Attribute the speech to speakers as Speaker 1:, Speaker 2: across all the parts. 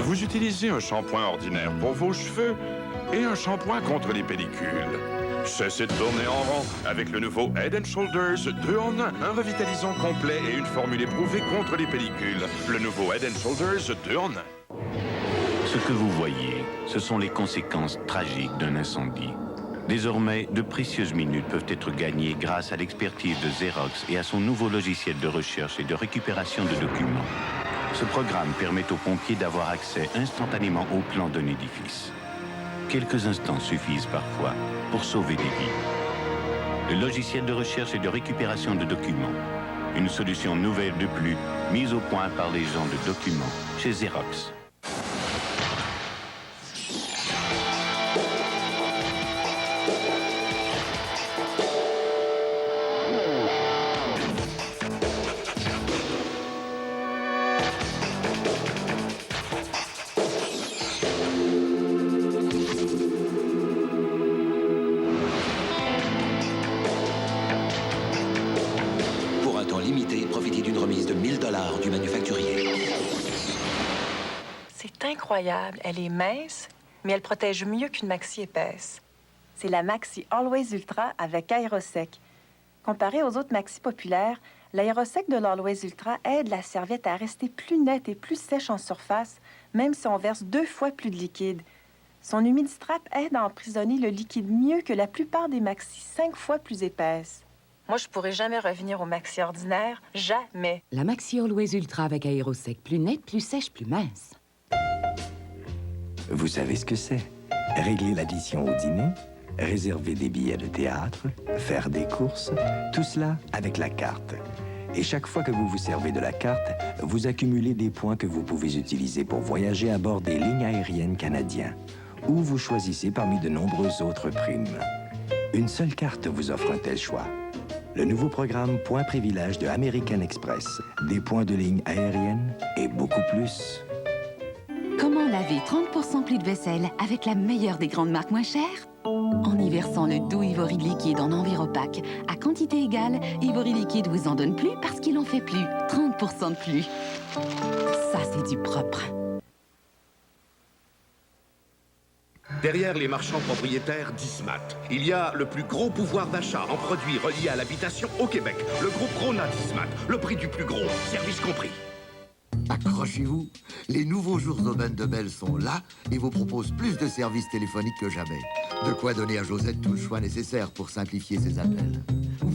Speaker 1: Vous utilisez un shampoing ordinaire pour vos cheveux et un shampoing contre les pellicules. Cessez de tourner en rond avec le nouveau Head & Shoulders 2 en 1. Un revitalisant complet et une formule éprouvée contre les pellicules. Le nouveau Head & Shoulders 2 en 1.
Speaker 2: Ce que vous voyez, ce sont les conséquences tragiques d'un incendie. Désormais, de précieuses minutes peuvent être gagnées grâce à l'expertise de Xerox et à son nouveau logiciel de recherche et de récupération de documents. Ce programme permet aux pompiers d'avoir accès instantanément au plan d'un édifice. Quelques instants suffisent parfois pour sauver des vies. Le logiciel de recherche et de récupération de documents. Une solution nouvelle de plus, mise au point par les gens de documents chez Xerox.
Speaker 3: Limité, profitez d'une remise de 1000 $ du manufacturier.
Speaker 4: C'est incroyable. Elle est mince, mais elle protège mieux qu'une maxi épaisse.
Speaker 5: C'est la Maxi Always Ultra avec Aérosec. Comparée aux autres maxi populaires, l'Aérosec de l'Always Ultra aide la serviette à rester plus nette et plus sèche en surface, même si on verse 2 fois plus de liquide. Son Humidistrap aide à emprisonner le liquide mieux que la plupart des maxi 5 fois plus épaisses.
Speaker 4: Moi, je pourrais jamais revenir au maxi ordinaire. Jamais.
Speaker 6: La Maxi Always Ultra avec Aérosec. Plus nette, plus sèche, plus mince.
Speaker 7: Vous savez ce que c'est? Régler l'addition au dîner, réserver des billets de théâtre, faire des courses, tout cela avec la carte. Et chaque fois que vous vous servez de la carte, vous accumulez des points que vous pouvez utiliser pour voyager à bord des lignes aériennes canadiennes, ou vous choisissez parmi de nombreuses autres primes. Une seule carte vous offre un tel choix. Le nouveau programme Points Privilèges de American Express. Des points de ligne aérienne et beaucoup plus.
Speaker 8: Comment laver 30% plus de vaisselle avec la meilleure des grandes marques moins chères? En y versant le doux Ivory liquide en Enviropack. À quantité égale, Ivory liquide vous en donne plus parce qu'il en fait plus. 30% de plus. Ça, c'est du propre.
Speaker 9: Derrière les marchands propriétaires d'Ismat, il y a le plus gros pouvoir d'achat en produits reliés à l'habitation au Québec. Le groupe Rona d'Ismat, le prix du plus gros, service compris.
Speaker 10: Accrochez-vous, les nouveaux jours d'aubaine de Bell sont là et vous proposent plus de services téléphoniques que jamais. De quoi donner à Josette tout le choix nécessaire pour simplifier ses appels.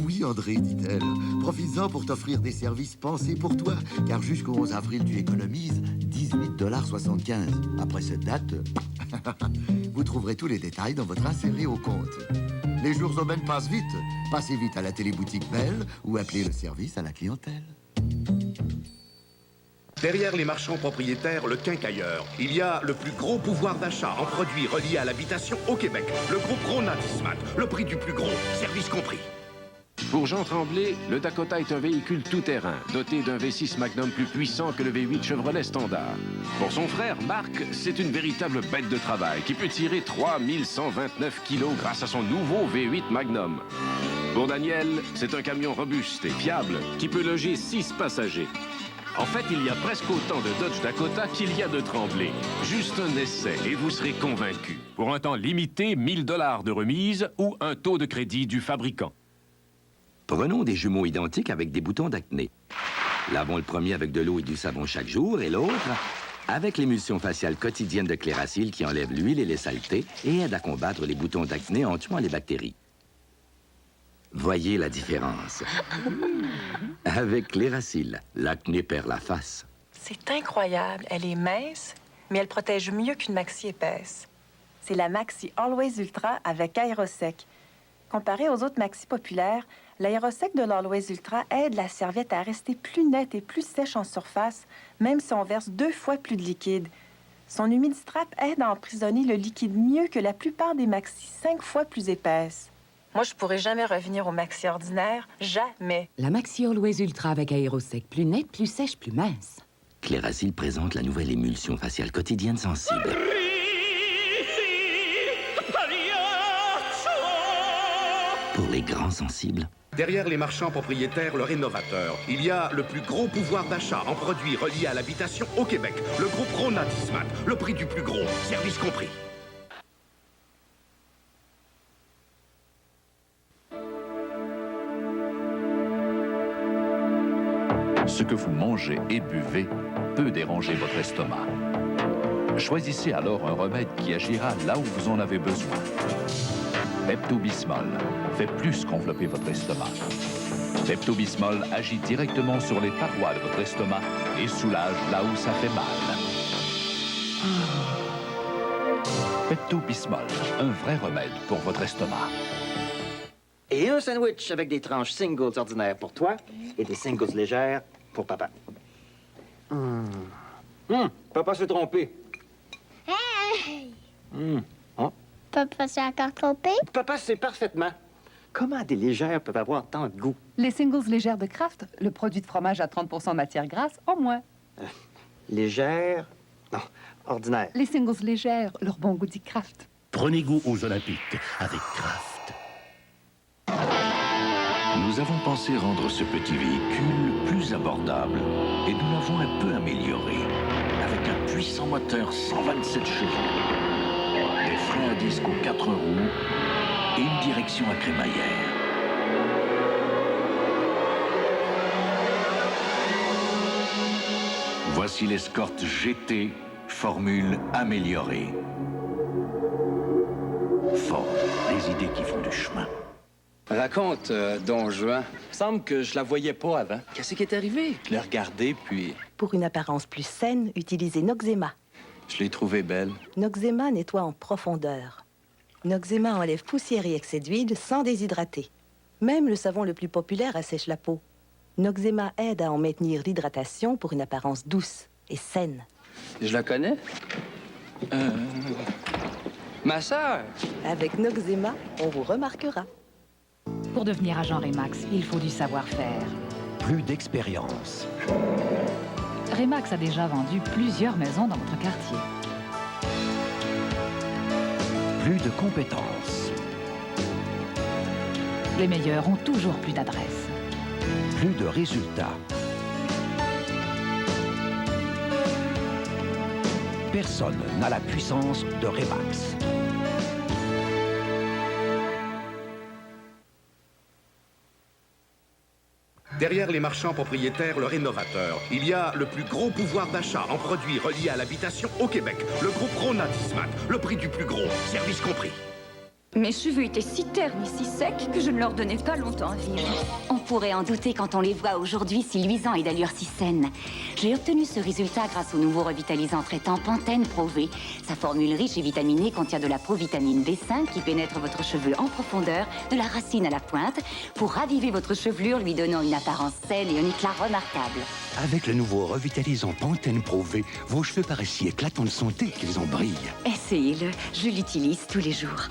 Speaker 10: Oui, André, dit-elle, profites-en pour t'offrir des services pensés pour toi, car jusqu'au 11 avril, tu économises 18,75 $. Après cette date, vous trouverez tous les détails dans votre inséré au compte. Les jours d'aubaine passent vite. Passez vite à la téléboutique Bell ou appelez le service à la clientèle.
Speaker 9: Derrière les marchands propriétaires, le quincailleur, il y a le plus gros pouvoir d'achat en produits reliés à l'habitation au Québec. Le groupe Rona d'Ismat, le prix du plus gros, service compris.
Speaker 11: Pour Jean Tremblay, le Dakota est un véhicule tout-terrain, doté d'un V6 Magnum plus puissant que le V8 Chevrolet standard. Pour son frère, Marc, c'est une véritable bête de travail qui peut tirer 3129 kilos grâce à son nouveau V8 Magnum. Pour Daniel, c'est un camion robuste et fiable qui peut loger 6 passagers. En fait, il y a presque autant de Dodge Dakota qu'il y a de Tremblay. Juste un essai et vous serez convaincu. Pour un temps limité, 1000 $ de remise ou un taux de crédit du fabricant.
Speaker 12: Prenons des jumeaux identiques avec des boutons d'acné. Lavons le premier avec de l'eau et du savon chaque jour et l'autre avec l'émulsion faciale quotidienne de Cléracil qui enlève l'huile et les saletés et aide à combattre les boutons d'acné en tuant les bactéries. Voyez la différence. Avec Cléracil, l'acné perd la face.
Speaker 4: C'est incroyable. Elle est mince, mais elle protège mieux qu'une maxi épaisse.
Speaker 5: C'est la Maxi Always Ultra avec Aérosec. Comparée aux autres maxi populaires, l'Aérosec de l'Always Ultra aide la serviette à rester plus nette et plus sèche en surface, même si on verse 2 fois plus de liquide. Son Humidistrap aide à emprisonner le liquide mieux que la plupart des maxi 5 fois plus épaisses.
Speaker 4: Moi, je pourrais jamais revenir au maxi ordinaire. Jamais.
Speaker 6: La Maxi Always Ultra avec Aérosec. Plus nette, plus sèche, plus mince.
Speaker 12: Cléracil présente la nouvelle émulsion faciale quotidienne sensible. Pour les grands sensibles,
Speaker 9: Derrière les marchands propriétaires, le rénovateur, il y a le plus gros pouvoir d'achat en produits reliés à l'habitation au Québec. Le groupe Rona Dismat, le prix du plus gros, service compris.
Speaker 13: Ce que vous mangez et buvez peut déranger votre estomac. Choisissez alors un remède qui agira là où vous en avez besoin. Pepto-Bismol fait plus qu'envelopper votre estomac. Pepto-Bismol agit directement sur les parois de votre estomac et soulage là où ça fait mal. Pepto-Bismol, un vrai remède pour votre estomac.
Speaker 14: Et un sandwich avec des tranches singles ordinaires pour toi et des singles légères pour papa. Papa s'est trompé.
Speaker 15: Hey!
Speaker 14: Oh.
Speaker 15: Papa s'est encore trompé?
Speaker 14: Papa sait parfaitement. Comment des légères peuvent avoir tant de goût?
Speaker 16: Les singles légères de Kraft, le produit de fromage à 30 % de matière grasse en moins.
Speaker 14: Légères? Non, ordinaires.
Speaker 16: Les singles légères, leur bon goût dit Kraft.
Speaker 17: Prenez goût aux Olympiques avec Kraft.
Speaker 2: Nous avons pensé rendre ce petit véhicule plus abordable et nous l'avons un peu amélioré avec un puissant moteur 127 chevaux, des freins à disque aux 4 roues et une direction à crémaillère. Voici l'Escort GT, formule améliorée. Ford, les idées qui font du chemin.
Speaker 18: Raconte, Don Juan. Semble que je la voyais pas avant. Qu'est-ce qui est arrivé? Je l'ai regardée, puis...
Speaker 19: Pour une apparence plus saine, utilisez Noxzema.
Speaker 18: Je l'ai trouvée belle.
Speaker 19: Noxzema nettoie en profondeur. Noxzema enlève poussière et excès d'huile sans déshydrater. Même le savon le plus populaire assèche la peau. Noxzema aide à en maintenir l'hydratation pour une apparence douce et saine.
Speaker 18: Je la connais? Ma sœur!
Speaker 19: Avec Noxzema, on vous remarquera.
Speaker 20: Pour devenir agent Remax, il faut du savoir-faire.
Speaker 17: Plus d'expérience.
Speaker 20: Remax a déjà vendu plusieurs maisons dans votre quartier.
Speaker 17: Plus de compétences.
Speaker 20: Les meilleurs ont toujours plus d'adresses.
Speaker 17: Plus de résultats. Personne n'a la puissance de Remax.
Speaker 9: Derrière les marchands propriétaires, le rénovateur, il y a le plus gros pouvoir d'achat en produits reliés à l'habitation au Québec. Le groupe Rona Dismat, le prix du plus gros, service compris.
Speaker 8: Mes cheveux étaient si ternes et si secs que je ne leur donnais pas longtemps à vivre. On pourrait en douter quand on les voit aujourd'hui si luisants et d'allure si saine. J'ai obtenu ce résultat grâce au nouveau revitalisant traitant Pantene Pro V. Sa formule riche et vitaminée contient de la provitamine B5 qui pénètre votre cheveu en profondeur, de la racine à la pointe, pour raviver votre chevelure, lui donnant une apparence saine et un éclat remarquable.
Speaker 17: Avec le nouveau revitalisant Pantene Pro V, vos cheveux paraissent si éclatants de santé qu'ils en brillent.
Speaker 8: Essayez-le, je l'utilise tous les jours.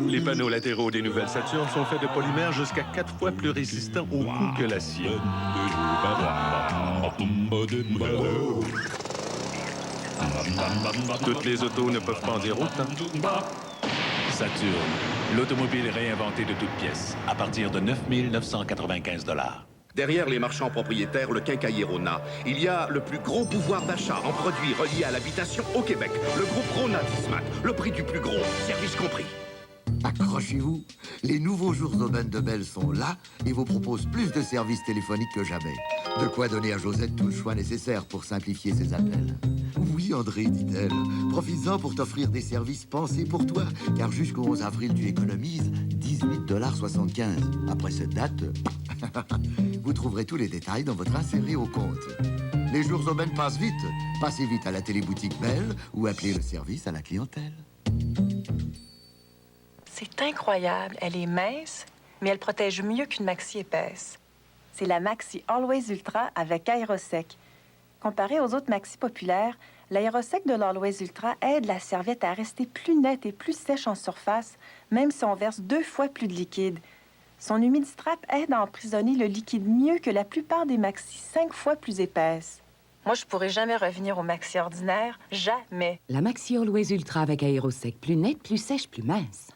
Speaker 21: Les panneaux latéraux des nouvelles Saturn sont faits de polymère jusqu'à 4 fois plus résistant au coup que l'acier. Toutes les autos ne peuvent pas en dire autant.
Speaker 13: Saturn, l'automobile réinventée de toutes pièces, à partir de 9 995 $.
Speaker 9: Derrière les marchands propriétaires, le quincailler Rona, il y a le plus gros pouvoir d'achat en produits reliés à l'habitation au Québec. Le groupe Rona Dismat, le prix du plus gros, service compris.
Speaker 10: Accrochez-vous, les nouveaux jours Aubin de Bell sont là et vous proposent plus de services téléphoniques que jamais. De quoi donner à Josette tout le choix nécessaire pour simplifier ses appels. Oui, André, dit-elle, profites-en pour t'offrir des services pensés pour toi, car jusqu'au 11 avril, tu économises 18,75 $. Après cette date, vous trouverez tous les détails dans votre inséré au compte. Les jours Aubin passent vite. Passez vite à la téléboutique Bell ou appelez le service à la clientèle.
Speaker 4: C'est incroyable. Elle est mince, mais elle protège mieux qu'une maxi épaisse.
Speaker 5: C'est la Maxi Always Ultra avec Aérosec. Comparé aux autres maxi populaires, l'Aérosec de l'Always Ultra aide la serviette à rester plus nette et plus sèche en surface, même si on verse 2 fois plus de liquide. Son Humidistrap aide à emprisonner le liquide mieux que la plupart des maxi 5 fois plus épaisses.
Speaker 4: Moi, je pourrais jamais revenir au maxi ordinaire. Jamais.
Speaker 6: La Maxi Always Ultra avec aérosec. Plus nette, plus sèche, plus mince.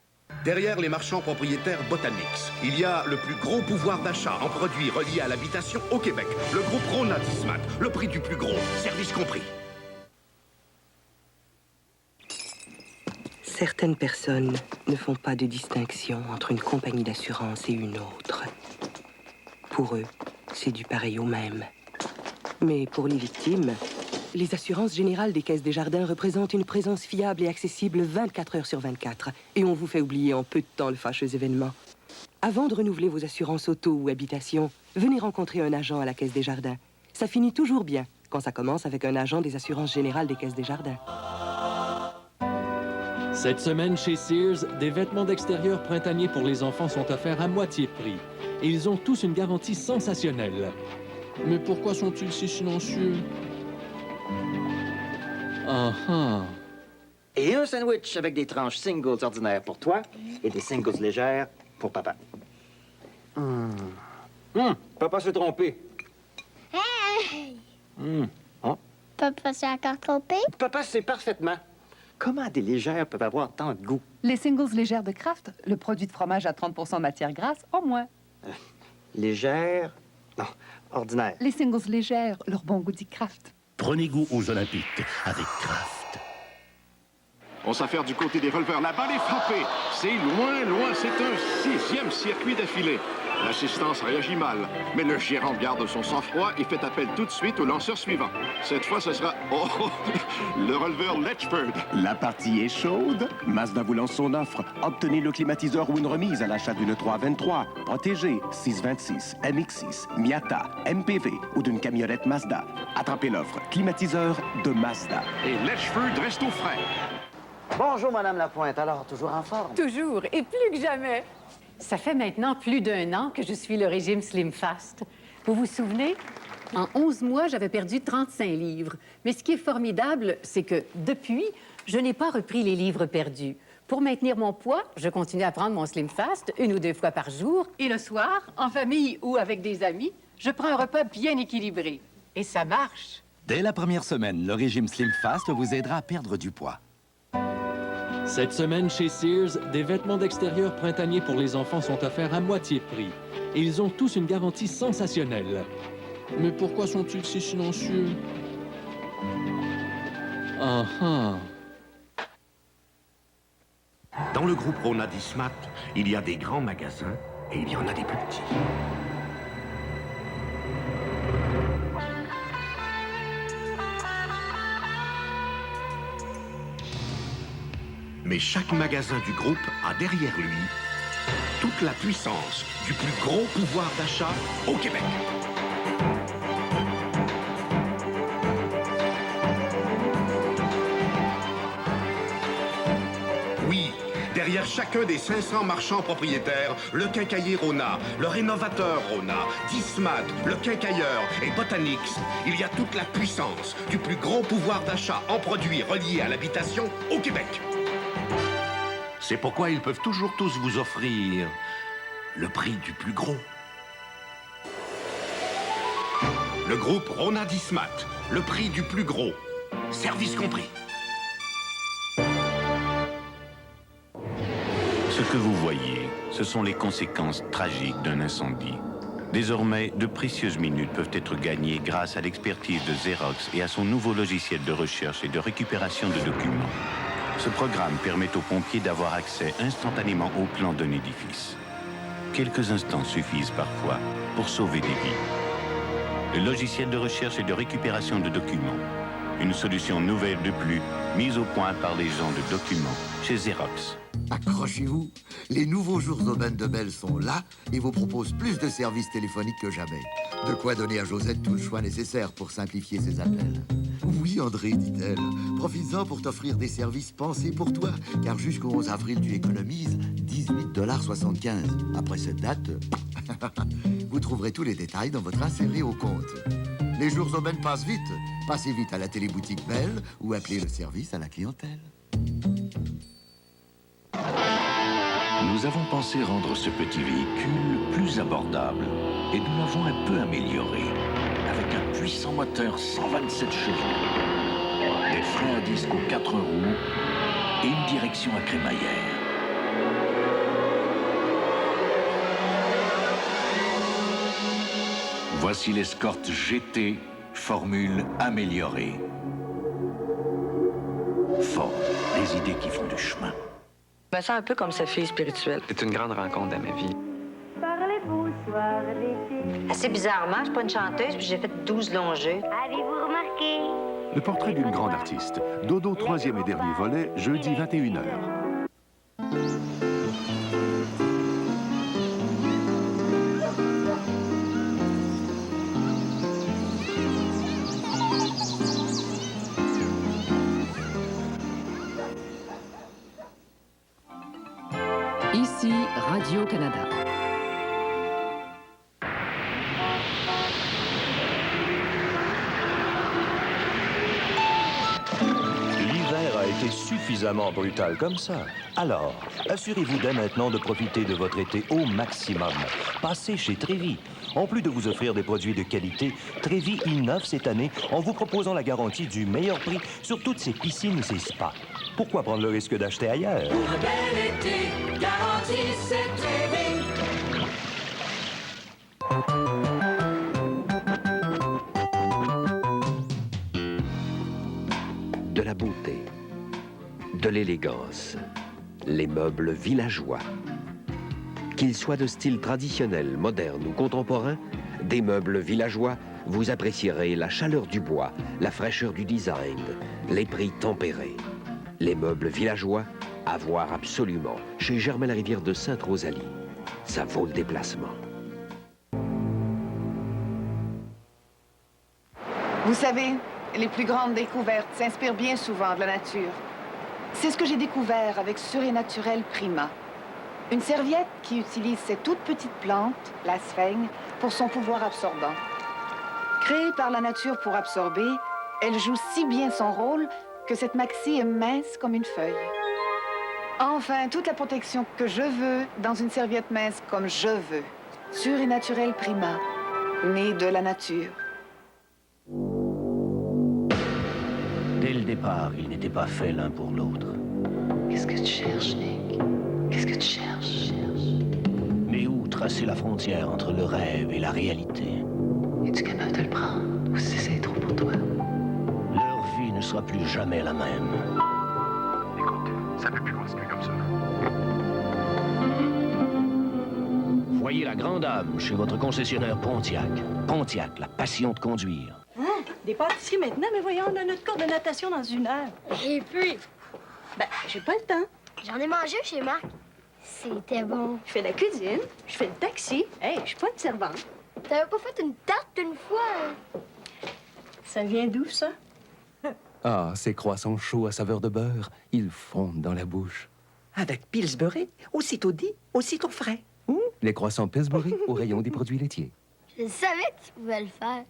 Speaker 9: Derrière les marchands propriétaires Botanix, il y a le plus gros pouvoir d'achat en produits reliés à l'habitation au Québec. Le groupe Rona Dismat, le prix du plus gros, service compris.
Speaker 1: Certaines personnes ne font pas de distinction entre une compagnie d'assurance et une autre. Pour eux, c'est du pareil au même. Mais pour les victimes, les assurances générales des Caisses Desjardins représentent une présence fiable et accessible 24 heures sur 24. Et on vous fait oublier en peu de temps le fâcheux événement. Avant de renouveler vos assurances auto ou habitation, venez rencontrer un agent à la Caisse Desjardins. Ça finit toujours bien quand ça commence avec un agent des assurances générales des Caisses Desjardins.
Speaker 22: Cette semaine, chez Sears, des vêtements d'extérieur printaniers pour les enfants sont offerts à moitié prix. Et ils ont tous une garantie sensationnelle. Mais pourquoi sont-ils si silencieux?
Speaker 14: Et un sandwich avec des tranches singles ordinaires pour toi et des singles légères pour papa. Papa s'est trompé.
Speaker 15: Hey!
Speaker 14: Oh.
Speaker 15: Papa s'est encore trompé?
Speaker 14: Papa sait parfaitement. Comment des légères peuvent avoir tant de goût?
Speaker 16: Les singles légères de Kraft, le produit de fromage à 30 de matière grasse en moins.
Speaker 14: Légères? Non, ordinaires.
Speaker 16: Les singles légères, leur bon goût dit Kraft.
Speaker 21: Prenez goût aux Olympiques avec Kraft.
Speaker 11: On s'affaire du côté des releveurs. La balle est frappée. C'est loin, loin. C'est un 6e circuit d'affilée. L'assistance réagit mal, mais le gérant garde son sang-froid et fait appel tout de suite au lanceur suivant. Cette fois, ce sera le releveur Letchford.
Speaker 23: La partie est chaude. Mazda vous lance son offre. Obtenez le climatiseur ou une remise à l'achat d'une 323, protégée 626, MX6, Miata, MPV ou d'une camionnette Mazda. Attrapez l'offre climatiseur de Mazda.
Speaker 11: Et Letchford reste au frais.
Speaker 14: Bonjour, Madame Lapointe. Alors, toujours en forme?
Speaker 24: Toujours, et plus que jamais. Ça fait maintenant plus d'1 an que je suis le régime Slim Fast. Vous vous souvenez? En 11 mois, j'avais perdu 35 livres. Mais ce qui est formidable, c'est que depuis, je n'ai pas repris les livres perdus. Pour maintenir mon poids, je continue à prendre mon Slim Fast 1 ou 2 fois par jour. Et le soir, en famille ou avec des amis, je prends un repas bien équilibré. Et ça marche.
Speaker 12: Dès la première semaine, le régime Slim Fast vous aidera à perdre du poids.
Speaker 22: Cette semaine, chez Sears, des vêtements d'extérieur printaniers pour les enfants sont offerts à moitié prix. Et ils ont tous une garantie sensationnelle. Mais pourquoi sont-ils si silencieux?
Speaker 9: Dans le groupe Rona Dismat, il y a des grands magasins et il y en a des plus petits. Mais chaque magasin du groupe a derrière lui toute la puissance du plus gros pouvoir d'achat au Québec. Oui, derrière chacun des 500 marchands propriétaires, le quincailler Rona, le rénovateur Rona, Dismat, le quincailleur et Botanix, il y a toute la puissance du plus gros pouvoir d'achat en produits reliés à l'habitation au Québec. C'est pourquoi ils peuvent toujours tous vous offrir le prix du plus gros. Le groupe Rona Dismat, le prix du plus gros, service compris.
Speaker 2: Ce que vous voyez, ce sont les conséquences tragiques d'un incendie. Désormais, de précieuses minutes peuvent être gagnées grâce à l'expertise de Xerox et à son nouveau logiciel de recherche et de récupération de documents. Ce programme permet aux pompiers d'avoir accès instantanément au plan d'un édifice. Quelques instants suffisent parfois pour sauver des vies. Le logiciel de recherche et de récupération de documents. Une solution nouvelle de plus, mise au point par les gens de documents chez Xerox.
Speaker 10: Accrochez-vous, les nouveaux jours d'Aubaine de Belle sont là et vous proposent plus de services téléphoniques que jamais. De quoi donner à Josette tout le choix nécessaire pour simplifier ses appels. Oui, André, dit-elle, profites-en pour t'offrir des services pensés pour toi, car jusqu'au 11 avril, tu économises 18,75 $. Après cette date, vous trouverez tous les détails dans votre inséré au compte. Les jours Aubaine passent vite. Passez vite à la téléboutique Belle ou appelez le service à la clientèle.
Speaker 13: Nous avons pensé rendre ce petit véhicule plus abordable et nous l'avons un peu amélioré avec un puissant moteur 127 chevaux, des freins à disque aux 4 roues et une direction à crémaillère. Voici l'Escort GT, formule améliorée. Ford, des idées qui font du chemin.
Speaker 3: Je me sens un peu comme sa fille spirituelle.
Speaker 7: C'est une grande rencontre dans ma vie.
Speaker 18: Parlez-vous soir d'été?
Speaker 3: Assez bizarrement, je suis pas une chanteuse, puis j'ai fait 12 longs jeux.
Speaker 18: Avez-vous remarqué?
Speaker 23: Le portrait d'une grande artiste. Dodo, 3e et dernier volet, jeudi 21h.
Speaker 6: Ici, Radio-Canada.
Speaker 19: L'hiver a été suffisamment brutal comme ça. Alors, assurez-vous dès maintenant de profiter de votre été au maximum. Passez chez Trévi. En plus de vous offrir des produits de qualité, Trévi innove cette année en vous proposant la garantie du meilleur prix sur toutes ses piscines et ses spas. Pourquoi prendre le risque d'acheter ailleurs?
Speaker 18: Pour un bel été, garantie, c'est Trévi.
Speaker 25: De la beauté, de l'élégance, les meubles villageois. Qu'ils soient de style traditionnel, moderne ou contemporain, des meubles villageois, vous apprécierez la chaleur du bois, la fraîcheur du design, les prix tempérés. Les meubles villageois, à voir absolument chez Germain Larivière de Sainte-Rosalie. Ça vaut le déplacement.
Speaker 26: Vous savez, les plus grandes découvertes s'inspirent bien souvent de la nature. C'est ce que j'ai découvert avec Surinaturel Prima. Une serviette qui utilise cette toute petite plante, la sphaigne, pour son pouvoir absorbant. Créée par la nature pour absorber, elle joue si bien son rôle que cette maxi est mince comme une feuille. Enfin, toute la protection que je veux dans une serviette mince comme je veux. Surinaturel Prima, née de la nature.
Speaker 27: Dès le départ, ils n'étaient pas faits l'un pour l'autre.
Speaker 28: Qu'est-ce que tu cherches, Nick? Qu'est-ce que tu cherches?
Speaker 27: Mais où tracer la frontière entre le rêve et la réalité?
Speaker 28: Es-tu capable de le prendre? Ou si c'est trop pour toi?
Speaker 27: Leur vie ne sera plus jamais la même.
Speaker 9: Écoute, ça peut plus continuer comme ça.
Speaker 27: Voyez la grande âme chez votre concessionnaire Pontiac. Pontiac, la passion de conduire.
Speaker 29: Hein? Des pâtisseries maintenant, mais voyons, on a notre cours de natation dans 1 heure.
Speaker 15: Et puis?
Speaker 29: Ben, j'ai pas le temps.
Speaker 15: J'en ai mangé chez Marc. C'était bon.
Speaker 29: Je fais la cuisine, je fais le taxi. Hey, je suis pas une servante.
Speaker 15: T'avais pas fait une tarte une fois? Hein?
Speaker 29: Ça vient d'où, ça?
Speaker 30: Ah, ces croissants chauds à saveur de beurre, ils fondent dans la bouche.
Speaker 1: Avec Pillsbury, aussitôt dit, aussitôt frais.
Speaker 30: Les croissants Pillsbury au rayon des produits laitiers.
Speaker 15: Je savais que tu pouvais le faire.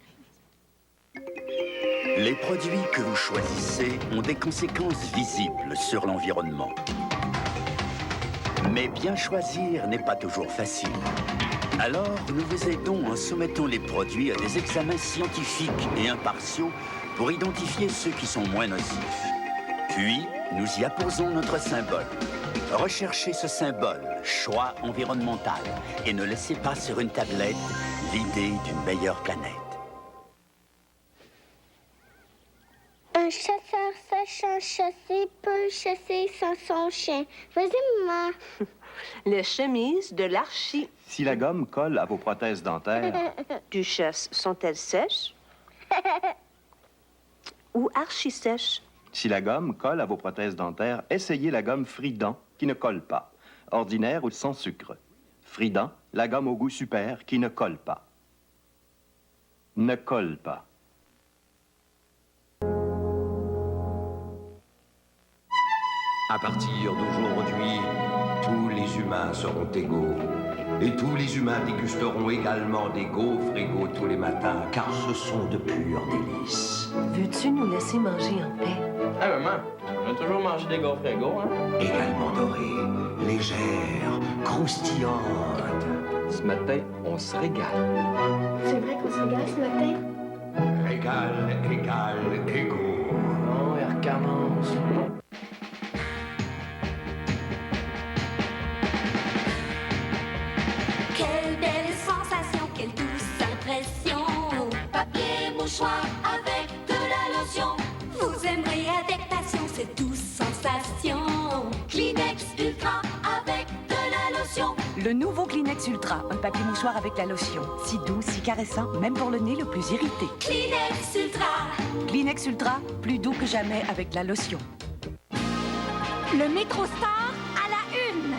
Speaker 31: Les produits que vous choisissez ont des conséquences visibles sur l'environnement. Mais bien choisir n'est pas toujours facile. Alors, nous vous aidons en soumettant les produits à des examens scientifiques et impartiaux pour identifier ceux qui sont moins nocifs. Puis, nous y apposons notre symbole. Recherchez ce symbole, choix environnemental, et ne laissez pas sur une tablette l'idée d'une meilleure planète.
Speaker 15: Un chasseur sachant chasser peut chasser sans son chien. Vas-y, maman.
Speaker 32: Les chemises de l'archi.
Speaker 33: Si la gomme colle à vos prothèses dentaires...
Speaker 32: Duchesse, sont-elles sèches? Ou archi-sèches?
Speaker 33: Si la gomme colle à vos prothèses dentaires, essayez la gomme Frident, qui ne colle pas. Ordinaire ou sans sucre. Frident, la gomme au goût super, qui ne colle pas. Ne colle pas.
Speaker 34: À partir d'aujourd'hui, tous les humains seront égaux. Et tous les humains dégusteront également des gaufres égaux tous les matins, car ce sont de purs délices.
Speaker 32: Veux-tu nous laisser manger en paix?
Speaker 14: Ah, maman, on a toujours mangé des gaufres égaux, hein?
Speaker 34: Également dorées, légères, croustillantes.
Speaker 33: Ce matin, on se régale.
Speaker 15: C'est vrai qu'on se régale ce matin?
Speaker 34: Égal, égaux.
Speaker 2: Non, il recommence.
Speaker 18: Quelle belle sensation, quelle douce impression. Papier mouchoir avec de la lotion. Vous aimerez avec passion cette douce sensation. Kleenex Ultra avec de la lotion.
Speaker 4: Le nouveau Kleenex Ultra, un papier mouchoir avec la lotion. Si doux, si caressant, même pour le nez le plus irrité.
Speaker 18: Kleenex Ultra.
Speaker 4: Kleenex Ultra, plus doux que jamais avec la lotion.
Speaker 5: Le Métro Star à la une.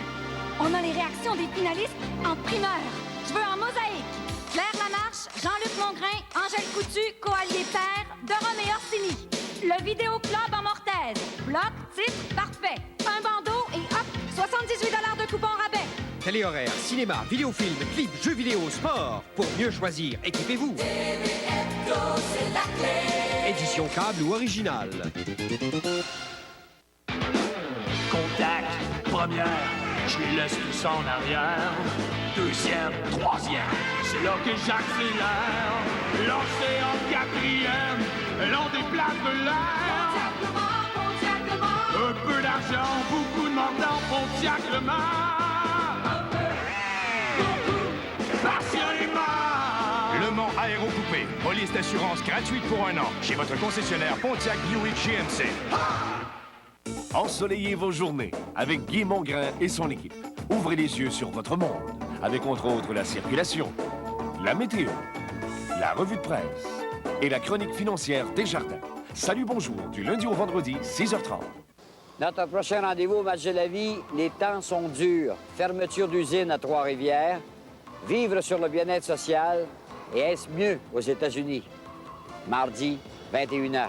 Speaker 5: On a les réactions des finalistes en primeur. Je veux en mosaïque. Claire Lamarche, Jean-Luc Mongrain, Angèle Coutu, Coallier Père, Derom et Orsini. Le vidéoclub en mortaise. Bloc, titre, parfait. Un bandeau et hop, 78 $ de coupon rabais.
Speaker 7: Télé-horaire, cinéma, vidéofilm, clip, jeux vidéo, sport. Pour mieux choisir, équipez-vous.
Speaker 18: C'est la clé.
Speaker 7: Édition câble ou originale.
Speaker 8: Contact, première, je les laisse tous en arrière. Deuxième, troisième, c'est là que j'accélère. Lancé en quatrième, l'on déplace de l'air. Un peu d'argent, beaucoup de mordant, Pontiac Le Mans. Passionnément.
Speaker 10: Le Mans Aérocoupé, police d'assurance gratuite pour 1 an chez votre concessionnaire Pontiac Buick GMC.
Speaker 11: Ensoleillez vos journées avec Guy Mongrain et son équipe. Ouvrez les yeux sur votre monde avec entre autres la circulation, la météo, la revue de presse et la chronique financière Desjardins. Salut, bonjour, du lundi au vendredi, 6h30.
Speaker 12: Notre prochain rendez-vous au match de la vie, les temps sont durs. Fermeture d'usine à Trois-Rivières, vivre sur le bien-être social et est-ce mieux aux États-Unis? Mardi, 21h.